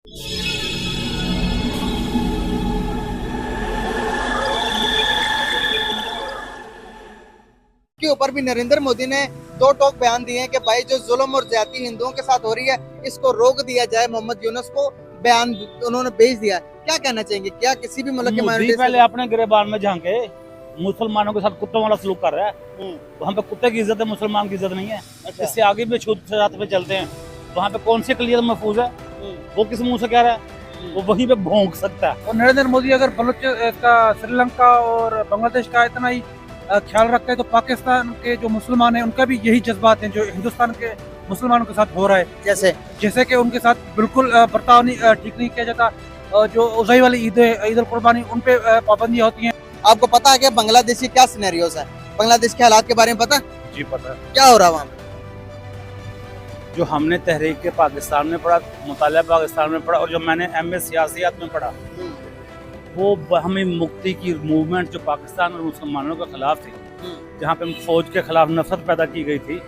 के ऊपर भी नरेंद्र मोदी ने दो टोक बयान दिए हैं कि भाई जो जुल्म और ज्यादती हिंदुओं के साथ हो रही है इसको रोक दिया जाए। मोहम्मद यूनुस को बयान उन्होंने भेज दिया। क्या कहना चाहेंगे, क्या किसी भी मुल्क के माइनॉरिटी पहले अपने गिरबान में झांके मुसलमानों के साथ कुत्तों वाला सलूक कर रहा है। वहाँ पे कुत्ते की इज्जत है, मुसलमान की इज्जत नहीं है। इससे आगे भी छूत छात पे चलते हैं। वहाँ पे कौन सी अक़लियत महफूज है? वो किस मुंह से कह रहा है? वो वहीं पे भौंक सकता है। और नरेंद्र मोदी अगर श्रीलंका और बांग्लादेश का इतना ही ख्याल रखते हैं तो पाकिस्तान के जो मुसलमान हैं उनका भी यही जज्बात हैं जो हिंदुस्तान के मुसलमानों के साथ हो रहा है। जैसे कि उनके साथ बिल्कुल बर्ताव ठीक नहीं किया जाता। जो उज़ाई वाली ईद उल कुर्बानी उन पे पाबंदियां होती हैं। आपको पता है कि बांग्लादेश की क्या सिनेरियोस है? बांग्लादेश के हालात के बारे में पता? जी पता। क्या हो रहा है वहाँ पे? जो हमने तहरीक के पाकिस्तान में पढ़ा, मुतालिया पाकिस्तान में पढ़ा और जो मैंने MA सियासियात में पढ़ा, वो हमें मुक्ति की मूवमेंट जो पाकिस्तान और मुसलमानों के खिलाफ थी, जहाँ पे फौज के खिलाफ नफरत पैदा की गई थी,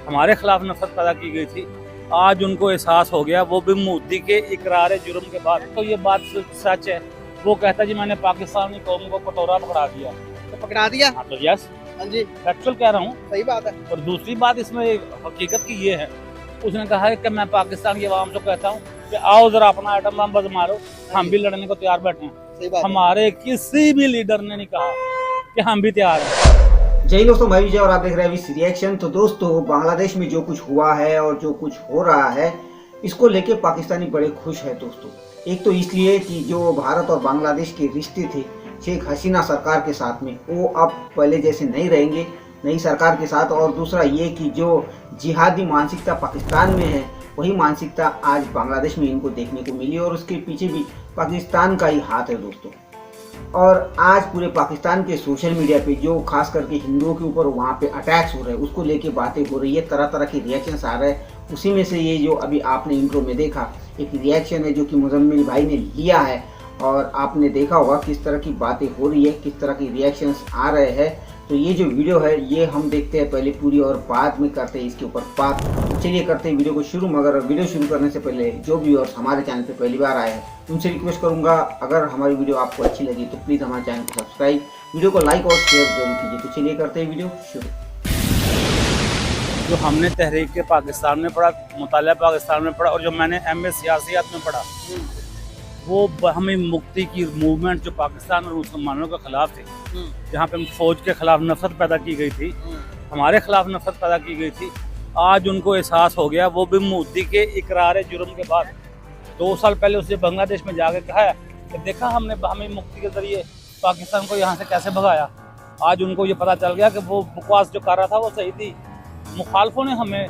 हमारे खिलाफ नफरत पैदा की गई थी, आज उनको एहसास हो गया। वो भी मोदी के इकरार जुर्म के बाद। तो ये बात सच है। वो कहता है जी मैंने पाकिस्तानी कौम को कटोरा पकड़ा दिया। तो पकड़ा दिया? हाँ तो यस, हाँ जी, फैक्चुअल कह रहा हूँ। सही बात है। और दूसरी बात इसमें हकीकत की ये है, उसने कहा है कि मैं पाकिस्तान की आवाम से कहता हूँ कि आओ जरा अपना आइटम बम बज मारो, हम भी लड़ने को तैयार बैठे हैं। सही बात। हमारे किसी भी लीडर ने नहीं कहा कि हम भी तैयार हैं। जय दोस्तों, मैं विजय और आप देख रहे हैं विश रिएक्शन। तो दोस्तों, बांग्लादेश में जो कुछ हुआ है और जो कुछ हो रहा है, इसको लेके पाकिस्तानी बड़े खुश है दोस्तों। एक तो इसलिए कि जो भारत और बांग्लादेश के रिश्ते थे शेख हसीना सरकार के साथ में, वो अब पहले जैसे नहीं रहेंगे नई सरकार के साथ। और दूसरा ये कि जो जिहादी मानसिकता पाकिस्तान में है, वही मानसिकता आज बांग्लादेश में इनको देखने को मिली और उसके पीछे भी पाकिस्तान का ही हाथ है दोस्तों। और आज पूरे पाकिस्तान के सोशल मीडिया पे जो खास करके हिंदुओं के ऊपर वहाँ पे अटैक्स हो रहे हैं, उसको लेके बातें हो रही है, तरह तरह के रिएक्शंस आ रहे हैं। उसी में से ये जो अभी आपने इंट्रो में देखा एक रिएक्शन है जो कि मुजम्मिल भाई ने लिया है, और आपने देखा होगा किस तरह की बातें हो रही है, किस तरह की रिएक्शंस आ रहे हैं। तो ये जो वीडियो है ये हम देखते हैं पहले पूरी और बाद में करते हैं इसके ऊपर बात। चलिए करते हैं वीडियो को शुरू। मगर वीडियो शुरू करने से पहले जो व्यूअर्स हमारे चैनल पे पहली बार आए हैं उनसे रिक्वेस्ट करूंगा, अगर हमारी वीडियो आपको अच्छी लगी तो प्लीज़ हमारे चैनल को सब्सक्राइब, वीडियो को लाइक और शेयर जरूर कीजिए। तो चलिए करते हैं वीडियो शुरू। जो हमने तहरीक के पाकिस्तान में पढ़ा, मुतालिया पाकिस्तान में पढ़ा और जो मैंने MA सियासियात में पढ़ा, वो हमें मुक्ति की मूवमेंट जो पाकिस्तान और मुसलमानों के खिलाफ थी, जहाँ पे फौज के खिलाफ नफरत पैदा की गई थी, हमारे खिलाफ नफरत पैदा की गई थी, आज उनको एहसास हो गया। वो भी मोदी के इकरार जुर्म के बाद। 2 साल पहले उसने बांग्लादेश में जाकर कहा है कि देखा हमने हमें मुक्ति के जरिए पाकिस्तान को यहाँ से कैसे भगाया। आज उनको ये पता चल गया कि वो बकवास जो कर रहा था वो सही थी। मुखालफों ने हमें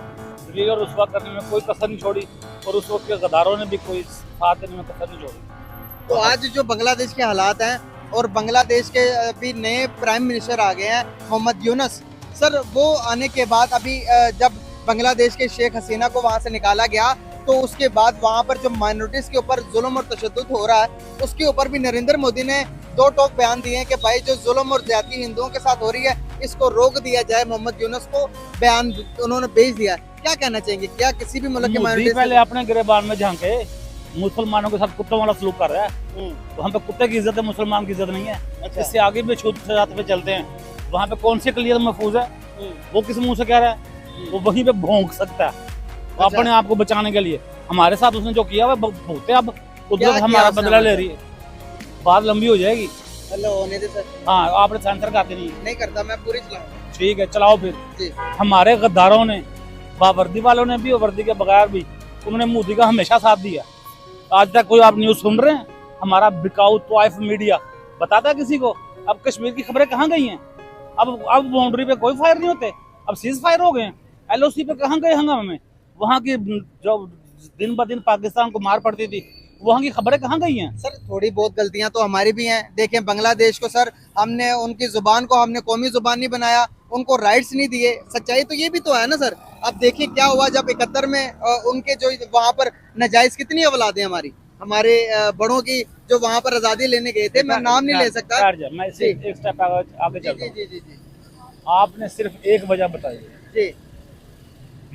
जलील और रुस्वा करने में कोई कसर नहीं छोड़ी और उस वक्त के गद्दारों ने भी कोई साथ देने में कसर नहीं छोड़ी। तो आज जो बांग्लादेश के हालात हैं और बांग्लादेश के अभी नए प्राइम मिनिस्टर आ गए हैं मोहम्मद यूनुस सर, वो आने के बाद अभी जब बांग्लादेश के शेख हसीना को वहाँ से निकाला गया तो उसके बाद वहाँ पर जो माइनॉरिटीज के ऊपर जुल्म और तशद्दुद हो रहा है, उसके ऊपर भी नरेंद्र मोदी ने दो टोक बयान दिए हैं कि भाई जो जुल्म और ज्यादती हिंदुओं के साथ हो रही है इसको रोक दिया जाए। मोहम्मद यूनुस को बयान उन्होंने भेज दिया। क्या कहना चाहेंगे, क्या किसी भी मुल्क के माइनॉरिटी पहले अपने गिरबान में झांके मुसलमानों के साथ कुत्तों वाला सलूक कर रहा है। वहाँ पे कुत्ते की इज्जत है, मुसलमान की इज्जत नहीं है। इससे आगे भी छूत छात पे चलते हैं। वहाँ पे कौन सी अक़लियत महफूज है? वो किस मुंह से कह रहा है? वो वहीं पे भौंक सकता है अपने आप को बचाने के लिए। हमारे साथ उसने जो किया वो बहुत है। अब कुदरत हमारा बदला ले रही है। बात लंबी हो जाएगी। हेलो होने दे सर। हाँ, आपने सेंसर करते नहीं करता, मैं पूरी चलाऊंगा। ठीक है, चलाओ फिर जी। हमारे गद्दारों ने, बावर्दी वालों ने भी और वर्दी के बगैर भी, उन्होंने मोदी का हमेशा साथ दिया। आज तक कोई आप न्यूज सुन रहे हैं? हमारा बिकाऊ तवाइफ मीडिया बताता है किसी को? अब कश्मीर की खबरें कहाँ गई हैं? अब बाउंड्री पे कोई फायर नहीं होते, अब सीज फायर हो गए हैं। LOC पे कहाँ गए हंगामे में? वहाँ की जो दिन ब दिन पाकिस्तान को मार पड़ती थी, वहाँ की खबरें कहाँ गई हैं? सर थोड़ी बहुत गलतियां तो हमारी भी हैं। देखें बांग्लादेश को सर, हमने उनकी जुबान को हमने कौमी जुबान नहीं बनाया, उनको राइट्स नहीं दिए। सच्चाई तो ये भी तो है ना सर। अब देखिए क्या हुआ जब 71 में उनके जो वहाँ पर नाजायज कितनी औलादें हमारे बड़ों की जो वहाँ पर आजादी लेने गए थे, मैं नाम नहीं ले सकता। मैं एक स्टेप आगे चलता हूं। आपने सिर्फ एक वजह बताई जी।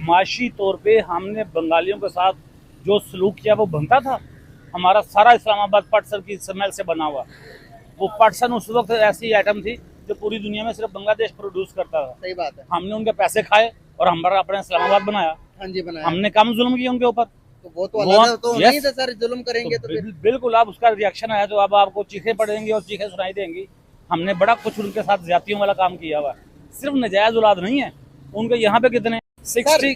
माशी तौर पे हमने बंगालियों के साथ जो सलूक किया वो बनता था। हमारा सारा इस्लामाबाद पटसन की स्मेल से बना हुआ। वो पटसन उस वक्त ऐसी आइटम थी जो पूरी दुनिया में सिर्फ बांग्लादेश प्रोड्यूस करता था। सही बात है। हमने उनके पैसे खाए और हमारा अपने इस्लामाबाद बनाया। हाँ जी, बनाया। हमने कम जुल्म किया उनके ऊपर। तो वो तो अल्लाह तो yes, नहीं था सर, जुल्म करेंगे तो फिर बिल्कुल आप उसका रिएक्शन आया तो अब आपको चीखें पड़ेंगी और चीखें सुनाई देंगी। हमने बड़ा कुछ उनके साथ ज्यादतियों वाला काम किया हुआ है। सिर्फ नजायज औलाद नहीं है उनके। यहाँ पे कितने 60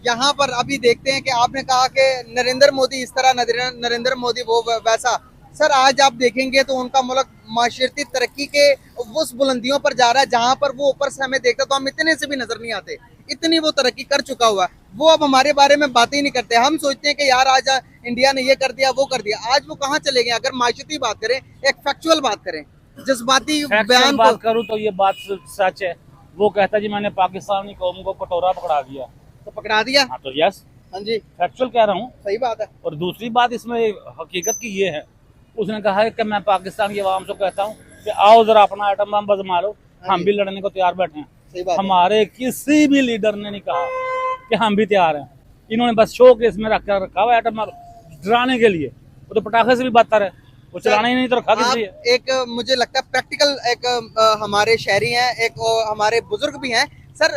यहाँ पर अभी देखते हैं कि आपने कहा कि नरेंद्र मोदी इस तरह, नरेंद्र मोदी वो वैसा। सर आज आप देखेंगे तो उनका मुल्क माशरती तरक्की के उस बुलंदियों पर जा रहा है जहाँ पर वो ऊपर से हमें देखता तो हम इतने से भी नजर नहीं आते। इतनी वो तरक्की कर चुका हुआ है। वो अब हमारे बारे में बात ही नहीं करते। हम सोचते हैं कि यार आज इंडिया ने ये कर दिया वो कर दिया। आज वो कहाँ चले गए? अगर माशरती बात करें, एक फैक्चुअल बात करें, जज्बाती बयान बात करूँ तो ये बात सच है। वो कहता जी मैंने पाकिस्तानी कौम को कटोरा पकड़ा दिया। तो पकड़ा दिया। हाँ तो यस, हाँ जी, फैक्चुअल कह रहा हूँ। सही बात है। और दूसरी बात इसमें हकीकत की ये है, उसने कहा है कि मैं पाकिस्तान की आवाम से कहता हूँ कि आओ जरा अपना आइटम बम बजमा लो, हम भी लड़ने को तैयार बैठे हैं। सही बात है। हमारे किसी भी लीडर ने नहीं कहा कि हम भी तैयार हैं। इन्होंने बस शो केस में रखा हुआ आइटम डराने के लिए। वो तो पटाखे से भी बदतर है, वो चलाना ही नहीं तो रखा किस लिए? एक मुझे लगता है प्रैक्टिकल एक हमारे शहरी हैं, एक हमारे बुजुर्ग भी हैं सर।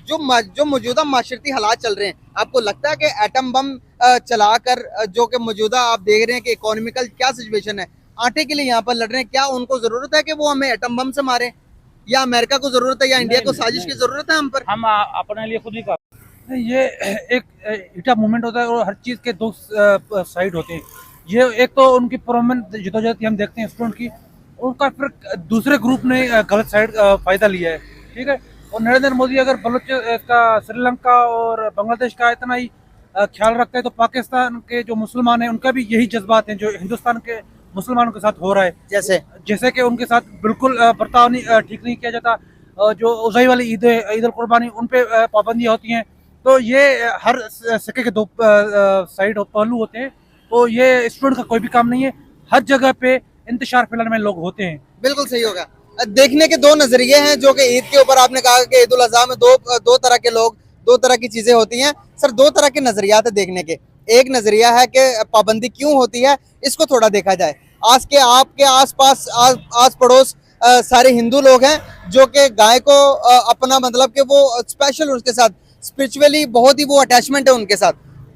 जो मौजूदा माशरती हालात चल रहे हैं, आपको लगता है कि एटम बम चलाकर जो कि मौजूदा आप देख रहे हैं कि इकोनॉमिकल क्या सिचुएशन है, आटे के लिए यहाँ पर लड़ रहे हैं, क्या उनको जरूरत है कि वो हमें एटम बम से मारे, या अमेरिका को जरूरत है, या इंडिया को साजिश की जरूरत है हम पर? हम अपने लिए खुद ही कर। ये एक हिटा मूवमेंट होता है और हर चीज़ के दो साइड होते हैं। ये एक तो उनकी परमानेंट जिदोजहद हम देखते हैं स्टूडेंट की, उनका फिर दूसरे ग्रुप ने गलत साइड फायदा लिया है, ठीक है। और नरेंद्र मोदी अगर इसका श्रीलंका और बांग्लादेश का इतना ही ख्याल रखता है तो पाकिस्तान के जो मुसलमान हैं उनका भी यही जज्बात हैं जो हिंदुस्तान के मुसलमानों के साथ हो रहा है। जैसे कि उनके साथ बिल्कुल बर्ताव ठीक नहीं किया जाता। जो उज़ाई वाली ईद अल कुर्बानी, उन पे पाबंदियाँ होती हैं। तो ये हर सिक्के के दो साइड पहलू होते हैं। तो ये स्टूडेंट का कोई भी काम नहीं है, हर जगह पे इंतशार फैलाने में लोग होते हैं। बिल्कुल सही होगा। देखने के दो नजरिए हैं जो कि ईद के ऊपर आपने कहा कि ईद उल अज़हा में दो तरह के लोग, दो तरह की चीजें होती हैं सर। दो तरह के नजरियात है देखने के। एक नजरिया है कि पाबंदी क्यों होती है, इसको थोड़ा देखा जाए। आज के आपके आसपास आस पड़ोस सारे हिंदू लोग हैं जो कि गाय को अपना मतलब कि वो स्पेशल उसके साथ स्पिरिचुअली बहुत ही वो अटैचमेंट है उनके साथ।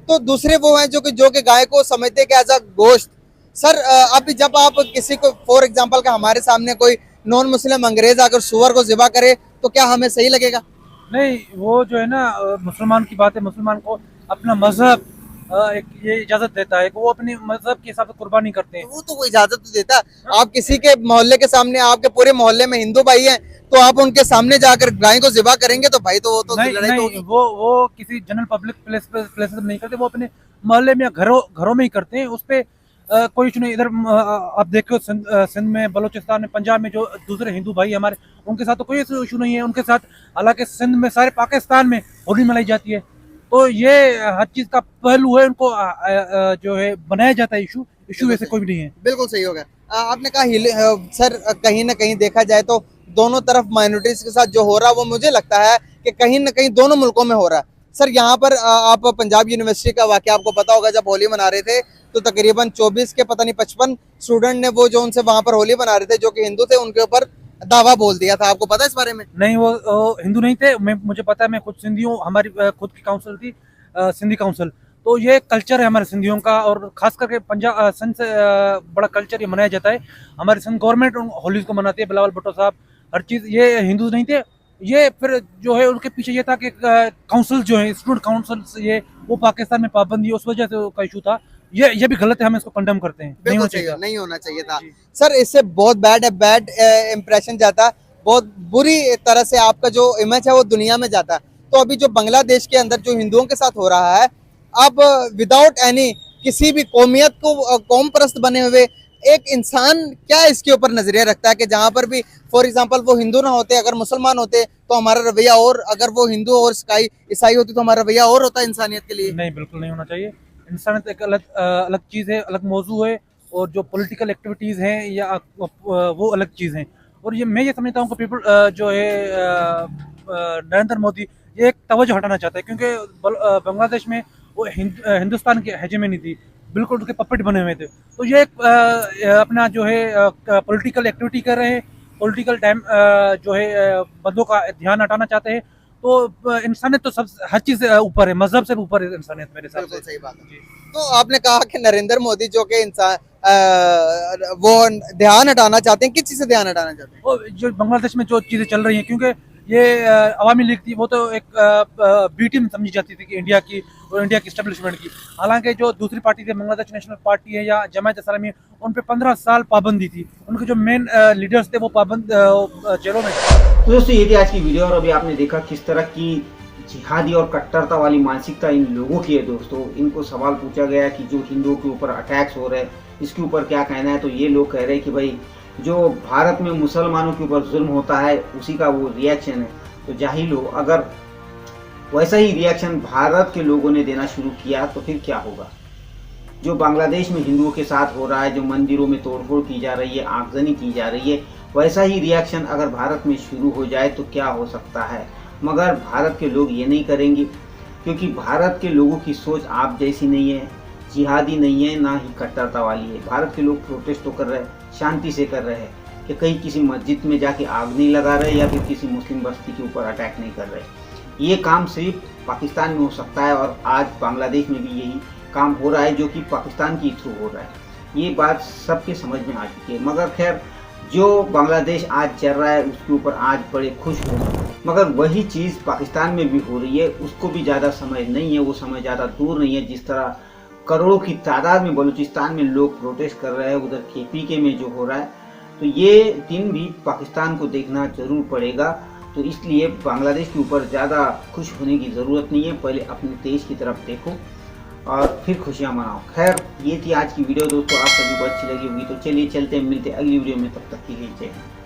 तो दूसरे वो हैं जो कि गाय को समझते हैं कि एज अ गोश्त। सर अभी जब आप किसी को फॉर एग्जांपल का हमारे सामने कोई नॉन मुस्लिम अंग्रेज अगर सुअर को ज़िबा करे तो क्या हमें सही लगेगा? नहीं, वो जो है ना मुसलमान की बात है। मुसलमान को अपना मजहब एक ये इजाजत देता है कि वो अपने मजहब के हिसाब से कुर्बानी करते हैं। वो तो वो इजाजत तो देता है। आप किसी के मोहल्ले के सामने, आपके पूरे मोहल्ले में हिंदू भाई हैं तो आप उनके सामने जाकर गाय को ज़िबा करेंगे तो भाई तो वो तो लड़ाई होगी। वो किसी जनरल पब्लिक प्लेस नहीं करते, वो अपने मोहल्ले में घरों में ही करते हैं। उस पे कोई इशू नहीं। इधर आप देखो सिंध में, बलोचिस्तान में, पंजाब में जो दूसरे हिंदू भाई हमारे, उनके साथ तो कोई इशू नहीं है उनके साथ। हालांकि सिंध में, सारे पाकिस्तान में होली मनाई जाती है। तो ये हर चीज का पहलू है, उनको जो है बनाया जाता है इशू वैसे कोई भी नहीं है। बिल्कुल सही होगा। आपने कहा सर कहीं ना कहीं देखा जाए तो दोनों तरफ माइनॉरिटीज के साथ जो हो रहा है वो मुझे लगता है कि कहीं ना कहीं दोनों मुल्कों में हो रहा है। सर यहाँ पर आप पंजाब यूनिवर्सिटी का वाकया आपको पता होगा, जब होली मना रहे थे तो तकरीबन 24 के पता नहीं 55 स्टूडेंट ने वो जो उनसे वहां पर होली मना रहे थे जो कि हिंदू थे, उनके ऊपर दावा बोल दिया था। आपको पता है इस बारे में? नहीं, वो हिंदू नहीं थे। मुझे पता है, मैं खुद सिंधी हूँ। हमारी खुद की काउंसिल थी, सिंधी काउंसिल। तो ये कल्चर है हमारे सिंधियों का, और खास करके पंजाब सिंध से बड़ा कल्चर ये मनाया जाता है। हमारी सिंध गवर्नमेंट होली को मनाती है, बिलावल भुट्टो साहब, हर चीज़। ये हिंदू नहीं थे। ये फिर जो है उनके पीछे ये था कि काउंसिल जो है, स्टूडेंट काउंसिल, ये वो पाकिस्तान में पाबंदी, उस वजह से का इशू था। ये भी गलत है, हम इसको कंडेम करते हैं। नहीं होना चाहिए था सर। इससे बहुत बैड इंप्रेशन जाता, बहुत बुरी तरह से आपका जो इमेज है वो दुनिया में जाता। तो अभी जो बांग्लादेश के अंदर जो हिंदुओं के साथ हो रहा है, अब विदाउट एनी किसी भी कौमियत को कौम परस्त बने हुए एक इंसान क्या इसके ऊपर नजरिया रखता है कि जहाँ पर भी फॉर एग्जांपल वो हिंदू ना होते, अगर मुसलमान होते तो हमारा रवैया और, अगर वो हिंदू और ईसाई होती तो हमारा रवैया और होता इंसानियत के लिए। नहीं, बिल्कुल नहीं होना चाहिए। इंसानियत एक अलग चीज़ है, अलग मौजू है। और जो पॉलिटिकल एक्टिविटीज़ हैं या वो अलग चीज़ हैं। और मैं ये समझता हूँ कि पीपल जो है नरेंद्र मोदी ये एक तवज्जो हटाना चाहता है, क्योंकि बांग्लादेश में वो हिंदुस्तान की हेजेमनी थी। बिल्कुल उनके पपेट बने हुए थे। तो ये एक अपना जो है पॉलिटिकल एक्टिविटी कर रहे हैं, पॉलिटिकल टाइम जो है बंदों का ध्यान हटाना चाहते हैं। तो इंसानियत तो सब हर चीज ऊपर है, मजहब से ऊपर है इंसानियत मेरे हिसाब बिल्कुल से। सही बात है। तो आपने कहा कि नरेंद्र मोदी जो कि इंसान वो ध्यान हटाना चाहते हैं, किस चीज से ध्यान हटाना चाहते हैं? वो जो बांग्लादेश में जो चीज़ें चल रही हैं, क्योंकि ये अवामी लीग थी, वो तो एक बी टीम समझी जाती थी कि इंडिया की और इंडिया की स्टेब्लिशमेंट की। हालांकि जो दूसरी पार्टी थी, बांग्लादेश नेशनल पार्टी है या जमात इस्लामी, उन पे 15 साल पाबंदी थी। उनके जो मेन लीडर्स थे वो पाबंद जेलों में थे। तो दोस्तों ये थी आज की वीडियो और अभी आपने देखा किस तरह की जिहादी और कट्टरता वाली मानसिकता इन लोगों की है। दोस्तों इनको सवाल पूछा गया कि जो हिंदुओं के ऊपर अटैक्स हो रहे हैं इसके ऊपर क्या कहना है, तो ये लोग कह रहे हैं कि भाई जो भारत में मुसलमानों के ऊपर जुल्म होता है उसी का वो रिएक्शन है। तो जाहिल हो, अगर वैसा ही रिएक्शन भारत के लोगों ने देना शुरू किया तो फिर क्या होगा। जो बांग्लादेश में हिंदुओं के साथ हो रहा है, जो मंदिरों में तोड़फोड़ की जा रही है, आगजनी की जा रही है, वैसा ही रिएक्शन अगर भारत में शुरू हो जाए तो क्या हो सकता है। मगर भारत के लोग ये नहीं करेंगे, क्योंकि भारत के लोगों की सोच आप जैसी नहीं है, जिहादी नहीं है, ना ही कट्टरता वाली है। भारत के लोग प्रोटेस्ट तो कर रहे हैं, शांति से कर रहे हैं, कि कहीं किसी मस्जिद में जाके आग नहीं लगा रहे या फिर किसी मुस्लिम बस्ती के ऊपर अटैक नहीं कर रहे। ये काम सिर्फ पाकिस्तान में हो सकता है और आज बांग्लादेश में भी यही काम हो रहा है, जो कि पाकिस्तान की थ्रू हो रहा है। ये बात सबके समझ में आ चुकी है। मगर खैर, जो बांग्लादेश आज चल रहा है उसके ऊपर आज बड़े खुश हो, मगर वही चीज़ पाकिस्तान में भी हो रही है। उसको भी ज़्यादा समय नहीं है, वो समय ज़्यादा दूर नहीं है। जिस तरह करोड़ों की तादाद में बलूचिस्तान में लोग प्रोटेस्ट कर रहे हैं, उधर KPK में जो हो रहा है, तो ये दिन भी पाकिस्तान को देखना जरूर पड़ेगा। तो इसलिए बांग्लादेश के ऊपर ज़्यादा खुश होने की ज़रूरत नहीं है। पहले अपने देश की तरफ देखो और फिर खुशियाँ मनाओ। खैर, ये थी आज की वीडियो दोस्तों, आप सभी को अच्छी लगी होगी। तो चलिए चलते हैं, मिलते हैं अगली वीडियो में, तब तक के लिए जय हिंद।